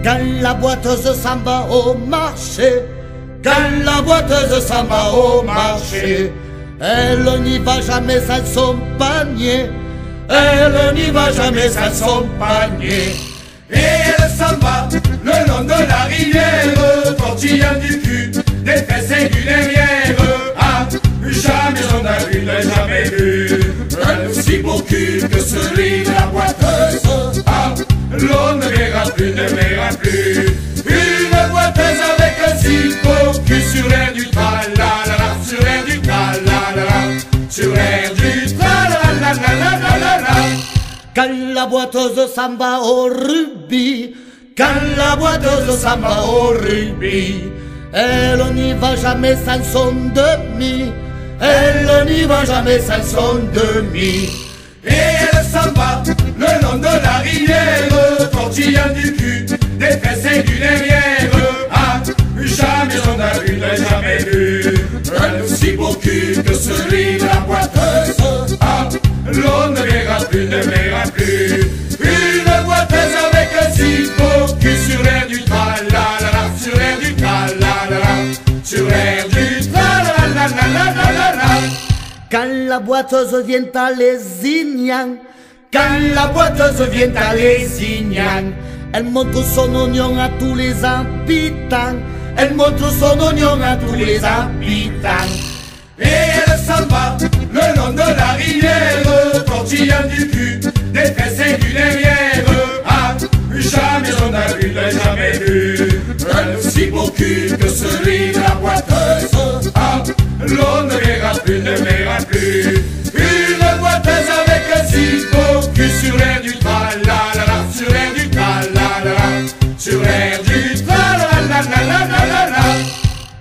Quand la boiteuse s'en va au marché, quand la boiteuse s'en va au marché, elle n'y va jamais sans son panier, elle n'y va jamais sans son panier. Et elle s'en va le long de la rivière, tortillant du cul, des fesses et du derrière. Ah, jamais on a vu, n'a jamais vu un aussi beau cul que celui de la boiteuse. Ah, l'on ne verra plus, ne verra plus une boiteuse avec un si beau cul sur l'air du tra-la-la-la, sur l'air du tra-la-la-la, sur l'air du tra-la-la-la-la-la-la. Quand la boiteuse s'en va au rugby, quand la boiteuse s'en va au rugby, elle n'y va jamais sans son demi, elle n'y va jamais sans son demi. Et elle s'en va le long de la rivière, tortillant du cul, des fesses et du derrière. Ah, jamais on a vu, n'a jamais vu un aussi beau cul que celui de la boiteuse. Ah, l'on ne verra plus, ne verra plus une boiteuse avec un si beau cul sur l'air du tra-la-la-la, sur l'air du tra-la-la-la, sur l'air du tra-la-la-la-la-la-la. Quand la boiteuse vient à Lézignan, quand la boiteuse vient à Lézignan, elle montre son oignon à tous les habitants, elle montre son oignon à tous les habitants. Et elle s'en va le long de la rivière, tortillant du cul, des fesses et du derrière. Ah, jamais on a vu, n'a jamais vu un aussi beau cul que celui de la boiteuse. Ah, l'on ne verra plus, ne verra plus une boiteuse avec un si beau cul sur l'air du tra-la-la-la, sur l'air du tra-la-la-la, sur l'air du tra-la-la-la-la-la-la.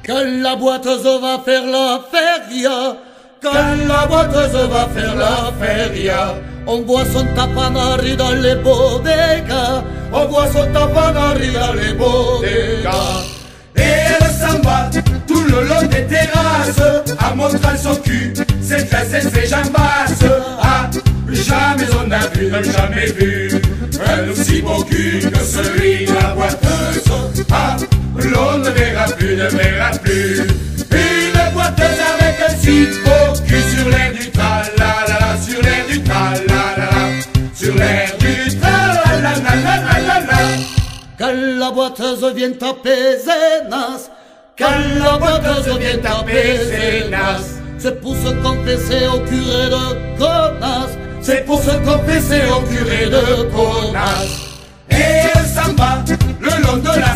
Quand la boiteuse va faire la feria, quand la boiteuse va faire la feria, on voit son tapanari dans les bodegas, on voit son tapanari dans les bodegas. Et elle s'en va tout le long des terrasses, en montrant son cul, ses fesses et ses jambasses. Ah, jamais on a vu, n'a jamais vu un aussi beau cul que celui de la boiteuse. Ah, l'on ne verra plus, ne verra plus une boiteuse avec un si beau cul sur l'air du tra-la-la-la, sur l'air du tra-la-la-la, sur l'air du tra-la-la-la-la-la-la. Quand la boiteuse vient taper Zénas, quand la boiteuse vient taper Zénas, c'est pour se confesser au curé de Gonnas, c'est pour se confesser au curé de Gonnas. Et elle s'en va le long de la